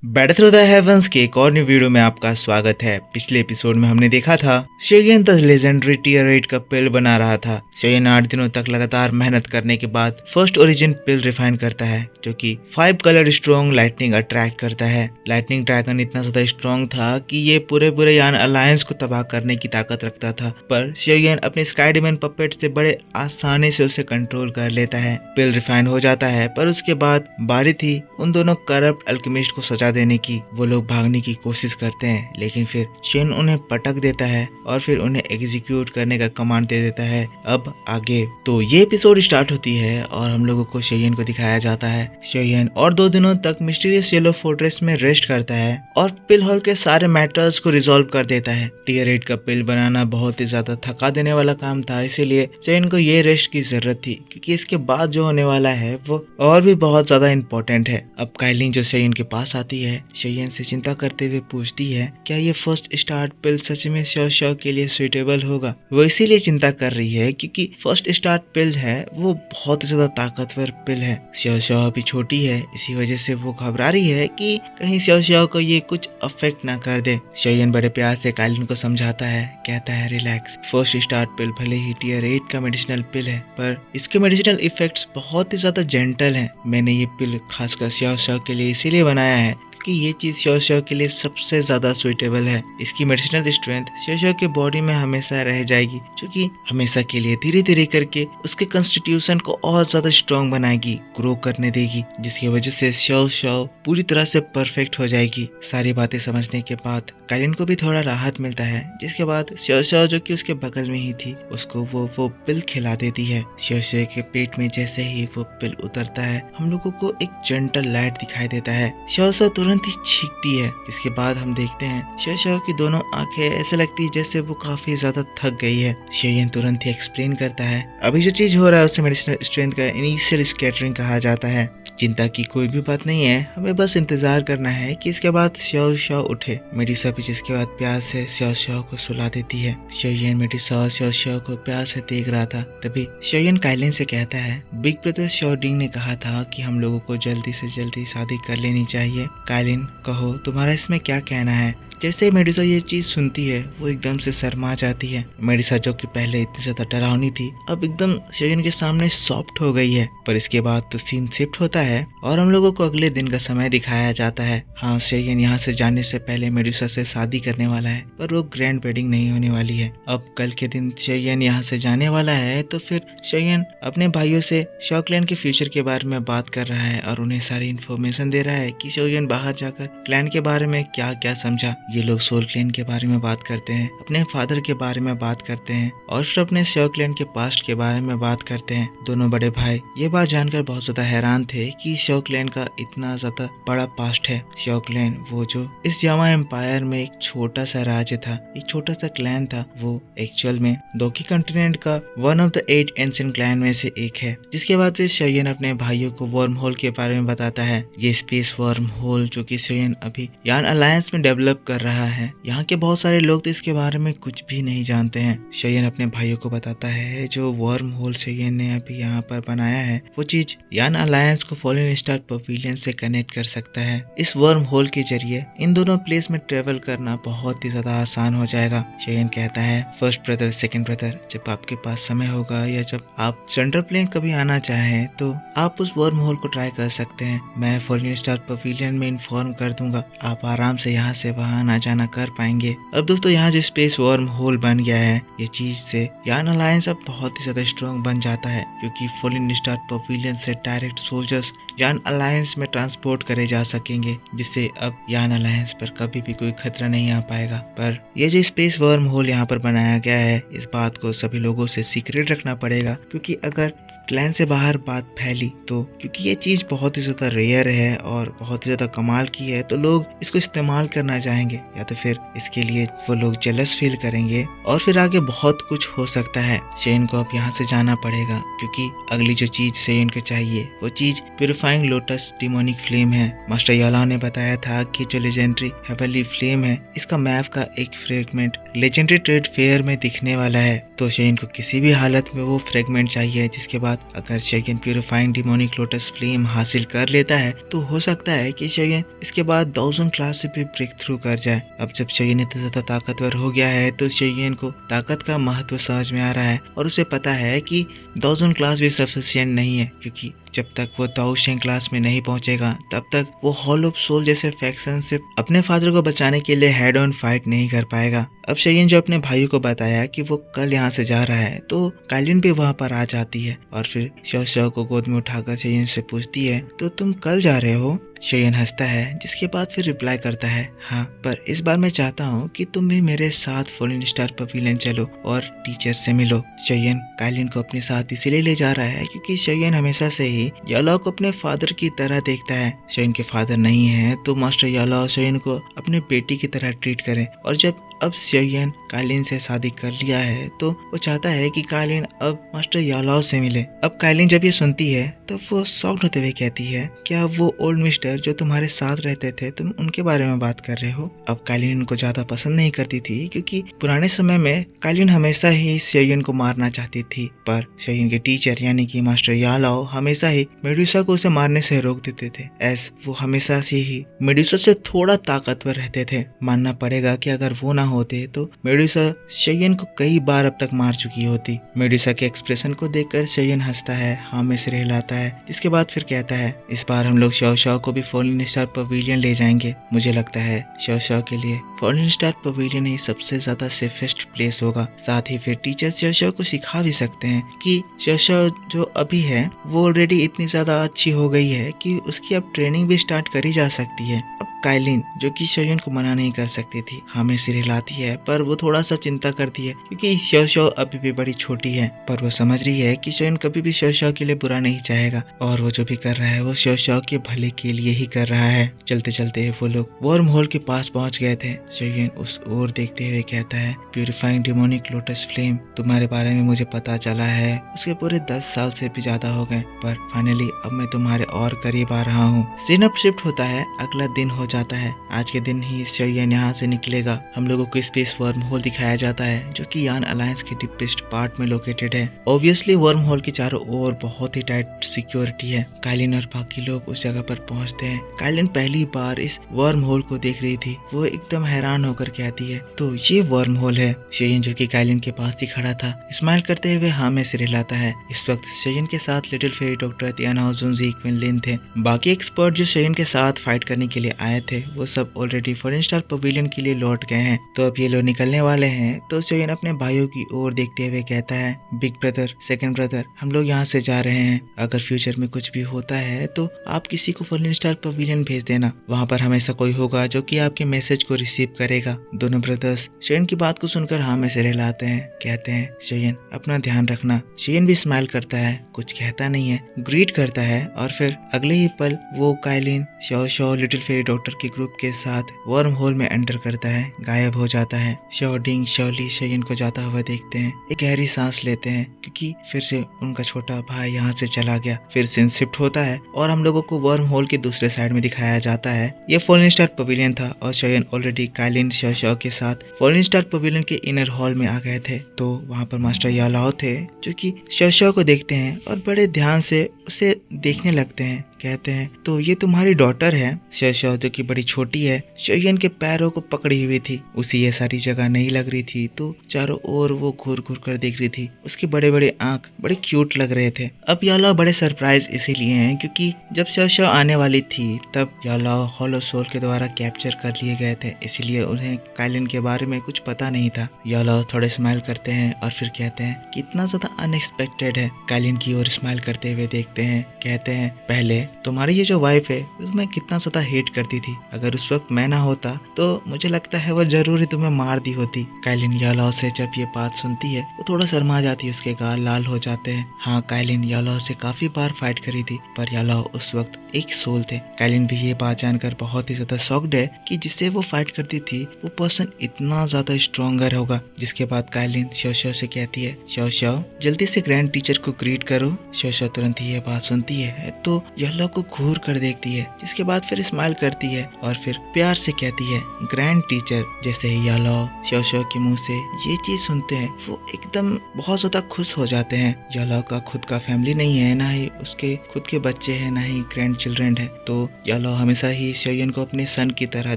Battle through the heavens के एक और न्यू वीडियो में आपका स्वागत है। पिछले एपिसोड में हमने देखा था शेयन द लेजेंडरी टियर 8 का पिल बना रहा था। शेयन 8 दिनों तक लगातार मेहनत करने के बाद फर्स्ट ओरिजिन पिल रिफाइन करता है जो कि 5 कलर स्ट्रॉन्ग लाइटनिंग अट्रैक्ट करता है। लाइटनिंग ड्रैगन इतना ज्यादा स्ट्रॉन्ग था कि ये पूरे यान अलायंस को तबाह करने की ताकत रखता था, पर शेयन अपने स्काई डेमन पपेट से बड़े आसानी से उसे कंट्रोल कर लेता है। पिल रिफाइन हो जाता है, पर उसके बाद बारी थी उन दोनों करप्ट अल्केमिस्ट को सजा देने की। वो लोग भागने की कोशिश करते हैं, लेकिन फिर शेन उन्हें पटक देता है और फिर उन्हें एग्जीक्यूट करने का कमांड दे देता है। अब आगे तो ये एपिसोड स्टार्ट होती है और हम लोगों को शेयन को दिखाया जाता है। शेयन और 2 दिनों तक मिस्टीरियस येलो फोर्ट्रेस में रेस्ट करता है और पिल हॉल के सारे मैटर्स को रिजॉल्व कर देता है। टियर 8 का पिल बनाना बहुत ही ज्यादा थका देने वाला काम था, इसीलिए शेयन को ये रेस्ट की जरूरत थी, क्योंकि इसके बाद जो होने वाला है वो और भी बहुत ज्यादा इम्पोर्टेंट है। अब काइलिन जो शेयन के पास आती है, शेयन से चिंता करते हुए पूछती है क्या ये फर्स्ट स्टार्ट पिल सच में शो के लिए सुइटेबल होगा। वो इसीलिए चिंता कर रही है क्योंकि फर्स्ट स्टार्ट पिल है वो बहुत ज्यादा ताकतवर पिल है। शो अभी छोटी है, इसी वजह से वो घबरा रही है कि कहीं शो को ये कुछ अफेक्ट ना कर दे। शेयन बड़े प्यार से काइलिन को समझाता है, कहता है रिलैक्स, फर्स्ट स्टार्ट पिल भले ही टियर 8 का मेडिसिनल पिल है, पर इसके मेडिसिनल इफेक्ट्स बहुत ही ज्यादा जेंटल हैं। मैंने ये पिल खासकर शो के लिए इसीलिए बनाया है कि ये चीज शो के लिए सबसे ज्यादा सुइटेबल है। इसकी मेडिसिनल स्ट्रेंथ शो के बॉडी में हमेशा रह जाएगी, जो कि हमेशा के लिए धीरे धीरे करके उसके कॉन्स्टिट्यूशन को और ज्यादा स्ट्रॉन्ग बनाएगी, ग्रो करने देगी, जिसकी वजह से शो पूरी तरह से परफेक्ट हो जाएगी। सारी बातें समझने के बाद काइलिन को भी थोड़ा राहत मिलता है, जिसके बाद शो जो कि उसके बगल में ही थी उसको वो पिल खिला देती है। शो के पेट में जैसे ही वो पिल उतरता है, हम लोगों को एक जेंटल लाइट दिखाई देता है। शो तुरंत ही चीखती है, जिसके बाद हम देखते हैं शो की दोनों आंखें ऐसे लगती है जैसे वो काफी ज्यादा थक गई है। शेयन तुरंत ही एक्सप्लेन करता है अभी जो चीज हो रहा है उसे मेडिसिनल स्ट्रेंथ का इनिशियल स्कैटरिंग कहा जाता है। चिंता की कोई भी बात नहीं है, हमें बस इंतजार करना है कि इसके बाद शो उठे। मेडिसा भी जिसके बाद प्यार से शो को सुला देती है। शेयन मेडिसा शो को प्यार से देख रहा था, तभी शेयन काइलिन से कहता है बिग ब्रदर शॉर्डिंग ने कहा था कि हम लोगों को जल्दी से जल्दी शादी कर लेनी चाहिए। काइलिन कहो तुम्हारा इसमें क्या कहना है। जैसे ही मेडिसा ये चीज सुनती है वो एकदम से शर्मा जाती है। मेडिसा जो कि पहले इतनी ज्यादा डरावनी थी अब एकदम शेयन के सामने सॉफ्ट हो गई है। पर इसके बाद तो सीन शिफ्ट होता है और हम लोगों को अगले दिन का समय दिखाया जाता है। हाँ, शेयन यहाँ से जाने से पहले मेडिसा से शादी करने वाला है, पर वो ग्रैंड वेडिंग नहीं होने वाली है। अब कल के दिन शेयन यहाँ से जाने वाला है, तो फिर शेयन अपने भाइयों से शॉ क्लैन के फ्यूचर के बारे में बात कर रहा है और उन्हें सारी इन्फॉर्मेशन दे रहा है कि शेयन बाहर जाकर क्लैन के बारे में क्या क्या समझा। ये लोग सोल क्लैन के बारे में बात करते हैं, अपने फादर के बारे में बात करते हैं और फिर अपने शॉ क्लैन के पास्ट के बारे में बात करते हैं। दोनों बड़े भाई ये बात जानकर बहुत ज्यादा हैरान थे कि शॉ क्लैन का इतना ज्यादा बड़ा पास्ट है। शॉ क्लैन वो जो इस जावा एम्पायर में एक छोटा सा राज्य था, एक छोटा सा क्लैन था, वो एक्चुअल में दोकी कॉन्टिनेंट का one of the 8 ancient clan में से एक है। जिसके बाद फिर शेयन अपने भाइयों को वर्म होल के बारे में बताता है। ये स्पेस वर्म होल जो कि शेयन अभी यान अलायंस में डेवलप कर रहा है। यहाँ के बहुत सारे लोग तो इसके बारे में कुछ भी नहीं जानते हैं। शेयन अपने भाइयों को बताता है जो वर्म होल शेयन ने अभी यहाँ पर बनाया है वो चीज यान अलायंस को फॉलन स्टार पवेलियन से कनेक्ट कर सकता है। इस वर्म होल के जरिए इन दोनों प्लेस में ट्रेवल करना बहुत ही ज्यादा आसान हो जाएगा। शेयन कहता है फर्स्ट ब्रदर सेकंड ब्रदर, जब आपके पास समय होगा या जब आप सेंट्रल प्लेन कभी आना चाहें तो आप उस वर्म होल को ट्राई कर सकते हैं। मैं फॉलन स्टार पवेलियन में इन्फॉर्म कर दूंगा, आप आराम से यहाँ से वहाँ आना जाना कर पाएंगे। अब दोस्तों यहाँ जो स्पेस वर्म होल बन गया है, ये चीज से यान अलायंस अब बहुत ही ज्यादा स्ट्रॉन्ग बन जाता है, क्योंकि फॉलन स्टार पवेलियन से डायरेक्ट सोल्जर्स यान अलायंस में ट्रांसपोर्ट करे जा सकेंगे, जिससे अब यान अलायंस पर कभी भी कोई खतरा नहीं आ पाएगा। पर ये जो स्पेस वर्म होल यहाँ पर बनाया गया है, इस बात को सभी लोगों से सीक्रेट रखना पड़ेगा, क्योंकि अगर क्लैन से बाहर बात फैली तो क्योंकि ये चीज बहुत ही ज्यादा रेयर है और बहुत ही ज्यादा कमाल की है, तो लोग इसको इस्तेमाल करना चाहेंगे या तो फिर इसके लिए वो लोग जेलस फील करेंगे और फिर आगे बहुत कुछ हो सकता है। शेयन को अब यहाँ से जाना पड़ेगा, क्योंकि अगली जो चीज शेयन को चाहिए वो चीज purifying purifying lotus demonic flame है। मास्टर यालाओ ने बताया था कि जो लेजेंडरी हेवनली फ्लेम है, इसका मैप का एक फ्रेगमेंट लेजेंडरी ट्रेड फेयर में दिखने वाला है। तो शेयन को किसी भी हालत में वो फ्रेगमेंट चाहिए, जिसके बाद अगर शेयन प्यूरिफाइंग डिमोनिक लोटस फ्लेम हासिल कर लेता है तो हो सकता है कि शेयन इसके बाद 1000 क्लास से भी ब्रेक थ्रू कर जाए। अब जब शेयन इतना ज्यादा ताकतवर हो गया है तो शेयन को ताकत का महत्व समझ में आ रहा है और उसे पता है कि 1000 क्लास भी सफिशिएंट नहीं है, क्योंकि जब तक वो दाओशेंग क्लास में नहीं पहुंचेगा तब तक वो हॉल ऑफ सोल जैसे फैक्शन से अपने फादर को बचाने के लिए हेड ऑन फाइट नहीं कर पाएगा। अब शेयन जो अपने भाइयों को बताया कि वो कल यहाँ से जा रहा है तो काइलिन भी वहाँ पर आ जाती है और फिर शाओ शाओ को गोद में उठाकर शेयन से पूछती है, तो तुम कल जा रहे हो? शेयन हंसता है, जिसके बाद फिर रिप्लाई करता है, हाँ, पर इस बार मैं चाहता हूँ कि तुम भी मेरे साथ फॉलिन स्टार पवेलियन चलो और टीचर से मिलो। शेयन काइलिन को अपने साथ इसीलिए ले जा रहा है क्योंकि शेयन हमेशा से ही यालाओ को अपने फादर की तरह देखता है। शेयन के फादर नहीं है तो मास्टर यालाओ शेयन को अपने बेटी की तरह ट्रीट करे, और जब अब शेयन काइलिन से शादी कर लिया है तो वो चाहता है कि काइलिन अब मास्टर यालाओ से मिले। अब काइलिन जब ये सुनती है तब वो शॉक्ड होते हुए कहती है, क्या वो ओल्ड मिस्टर जो तुम्हारे साथ रहते थे, तुम उनके बारे में बात कर रहे हो? अब काइलिन उनको ज्यादा पसंद नहीं करती थी क्योंकि पुराने समय में काइलिन हमेशा ही शेयन को मारना चाहती थी, पर शेयन के टीचर यानी कि मास्टर यालाओ हमेशा ही मेडुसा को उसे मारने से रोक देते थे, एस वो हमेशा से ही मेडुसा से थोड़ा ताकतवर रहते थे। मानना पड़ेगा कि अगर वो ना होते तो मेडुसा शेयन को कई बार अब तक मार चुकी होती। मेडुसा के एक्सप्रेशन को देखकर शेयन हंसता है, हाँ में सिर हिलाता है, जिसके बाद फिर कहता है, इस बार हम लोग शाओ शाओ को भी फॉलिन स्टार पवेलियन ले जाएंगे। मुझे लगता है शाओ शाओ के लिए फॉलिन स्टार पवेलियन ही सबसे ज्यादा सेफेस्ट प्लेस होगा। साथ ही फिर टीचर शाओ शाओ को सिखा भी सकते हैं कि शाओ शाओ जो अभी है वो ऑलरेडी इतनी ज्यादा अच्छी हो गई है कि उसकी अब ट्रेनिंग भी स्टार्ट करी जा सकती है। अब काइलिन जो कि शेयन को मना नहीं कर सकती थी, हमें सिर हिलाती है, पर वो थोड़ा सा चिंता करती है क्योंकि शाओ शाओ अभी भी बड़ी छोटी है, पर वो समझ रही है कि शेयन कभी भी शाओ शाओ के लिए बुरा नहीं चाहेगा और वो जो भी कर रहा है वो शाओ शाओ के भले के लिए ही कर रहा है। चलते चलते वो लोग वर्म होल के पास पहुंच गए थे। शेयन उस ओर देखते हुए कहता है, प्यूरिफाइंग डिमोनिक लोटस फ्लेम, तुम्हारे बारे में मुझे पता चला है, उसके पूरे 10 साल से भी ज्यादा हो गए, पर फाइनली अब मैं तुम्हारे और करीब आ रहा हूँ। सीन अप शिफ्ट होता है, अगला दिन हो जाता है। आज के दिन ही शेयन यहाँ से निकलेगा। हम लोगों को स्पेस वर्म होल दिखाया जाता है जो कि यान अलायंस के डीपेस्ट पार्ट में लोकेटेड है। ऑब्वियसली वर्म होल के चारों ओर बहुत ही टाइट सिक्योरिटी है। काइलिन और बाकी लोग उस जगह पर पहुंचते हैं। काइलिन पहली बार इस वर्म होल को देख रही थी, वो एकदम हैरान होकर कहती है, तो ये वर्म होल है। शेयन जो कि काइलिन के पास ही खड़ा था स्माइल करते हुए हाँ में सिर हिलाता है। इस वक्त शेयन के साथ लिटिल फेरी डॉक्टर तियाना जुनजी क्विनलिन थे। बाकी एक्सपर्ट जो शेयन के साथ फाइट करने के लिए आए थे वो सब ऑलरेडी फॉरेन स्टार पवेलियन के लिए लौट गए हैं। तो अब ये लोग निकलने वाले हैं तो शेयन अपने भाइयों की ओर देखते हुए कहता है, बिग ब्रदर, सेकंड ब्रदर, हम लोग यहाँ से जा रहे हैं। अगर फ्यूचर में कुछ भी होता है तो आप किसी को फॉरेन स्टार पवेलियन भेज देना, वहाँ पर हमेशा कोई होगा जो कि आपके मैसेज को रिसीव करेगा। दोनों ब्रदर्स शेयन की बात को सुनकर हाँ में सिर हिलाते हैं, कहते हैं, शेयन अपना ध्यान रखना। शेयन भी स्माइल करता है, कुछ कहता नहीं है, ग्रीट करता है और फिर अगले ही पल वो Kaelin, Shao Shao, little fairy doctor के ग्रुप के साथ वर्म होल में एंटर करता है, गायब हो जाता है। शाओ डिंग, शाओली शेयन को जाता हुआ देखते हैं, एक गहरी सांस लेते हैं क्योंकि फिर से उनका छोटा भाई यहाँ से चला गया। फिर सीन शिफ्ट होता है और हम लोगों को वर्म होल के दूसरे साइड में दिखाया जाता है। ये फॉलिन स्टार पवेलियन था और शेयन ऑलरेडी काइलिन, शाओ शाओ के साथ फॉलिन स्टार पवेलियन के इनर हॉल में आ गए थे। तो वहाँ पर मास्टर यालाओ थे जो कि शाओ शाओ को देखते हैं और बड़े ध्यान से उसे देखने लगते हैं। कहते हैं, तो ये तुम्हारी डॉटर है? शाओ शाओ जो कि बड़ी छोटी है, शेयन के पैरों को पकड़ी हुई थी। उसे ये सारी जगह नहीं लग रही थी तो चारों ओर वो घूर घूर कर देख रही थी। उसके बड़े बड़े आंख बड़े क्यूट लग रहे थे। अब यालाओ बड़े सरप्राइज इसीलिए हैं क्योंकि जब शाओ शाओ आने वाली थी तब यालाओ हॉल ऑफ सोल के द्वारा कैप्चर कर लिए गए थे, इसीलिए उन्हें काइलिन के बारे में कुछ पता नहीं था। यालाओ थोड़े स्माइल करते हैं और फिर कहते हैं, कितना ज्यादा अनएक्सपेक्टेड है। काइलिन की ओर स्माइल करते हुए देखते हैं, कहते हैं, पहले तुम्हारी ये जो वाइफ है उसमें कितना ज्यादा हेट करती थी, अगर उस वक्त मैं ना होता तो मुझे लगता है वो जरूर ही तुम्हें मार दी होती। काइलिन यालाओ से जब ये बात सुनती है वो थोड़ा शर्मा जाती है, उसके गाल लाल हो जाते हैं। हाँ, काइलिन यालाओ से काफी बार फाइट करी थी पर यालाओ उस वक्त एक सोल थे। काइलिन भी ये बात जानकर बहुत ही ज्यादा शॉक्ड है कि जिससे वो फाइट करती थी वो पर्सन इतना ज्यादा स्ट्रॉन्गर होगा। जिसके बाद काइलिन शाओ शाओ से कहती है, शाओ शाओ जल्दी से ग्रैंड टीचर को ग्रीट करो। शाओ शाओ तुरंत ही ये बात सुनती है तो येलो को घूर कर देखती है, जिसके बाद फिर स्माइल करती है और फिर प्यार से कहती है ग्रैंड टीचर। जैसे ही येलो शो के मुंह से ये चीज सुनते हैं वो एकदम बहुत ज्यादा खुश हो जाते हैं। येलो का खुद का फैमिली नहीं है, ना ही उसके खुद के बच्चे हैं, ना ही ग्रैंड चिल्ड्रन है, तो येलो हमेशा ही शोयन को अपने सन की तरह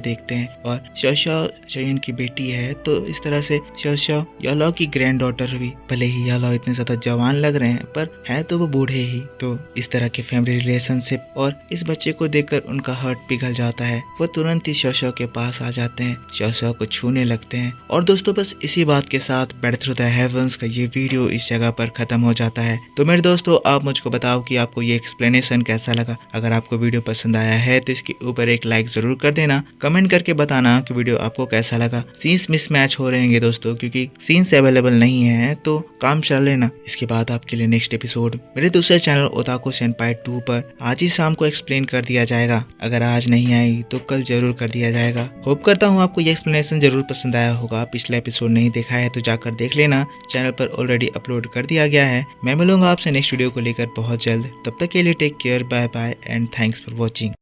देखते हैं। और शो शोयन की बेटी है तो इस तरह से शो येलो की ग्रैंड डॉटर हुई। भले ही येलो इतने ज्यादा जवान लग रहे हैं पर है तो वो बूढ़े ही। तो इस तरह के फैमिली रिलेशनशिप और इस बच्चे को देखकर उनका हार्ट पिघल जाता है। वो तुरंत ही शो के पास आ जाते हैं, शो को छूने लगते हैं। और दोस्तों बस इसी बात के साथ बैड थ्रू द हेवंस का ये वीडियो इस जगह पर खत्म हो जाता है। तो मेरे दोस्तों आप मुझको बताओ कि आपको ये एक्सप्लेनेशन कैसा लगा। अगर आपको वीडियो पसंद आया है तो इसके ऊपर एक लाइक जरूर कर देना। कमेंट करके बताना कि वीडियो आपको कैसा लगा। सीन्स मिसमैच हो रहेंगे दोस्तों, क्योंकि सीन्स अवेलेबल नहीं है तो काम चल लेना। इसके बाद आपके लिए नेक्स्ट एपिसोड मेरे दूसरे चैनल ओताको सेनपाई 2 पर आज ही शाम को एक्सप्लेन कर दिया जाएगा। अगर आज नहीं आई तो कल जरूर कर दिया जाएगा। होप करता हूँ आपको ये एक्सप्लेनेशन जरूर पसंद आया होगा। पिछला एपिसोड नहीं देखा है तो जाकर देख लेना, चैनल पर ऑलरेडी अपलोड कर दिया गया है। मैं मिलूंगा आपसे नेक्स्ट वीडियो को लेकर बहुत जल्द। तब तक के लिए take care, bye bye and thanks for watching.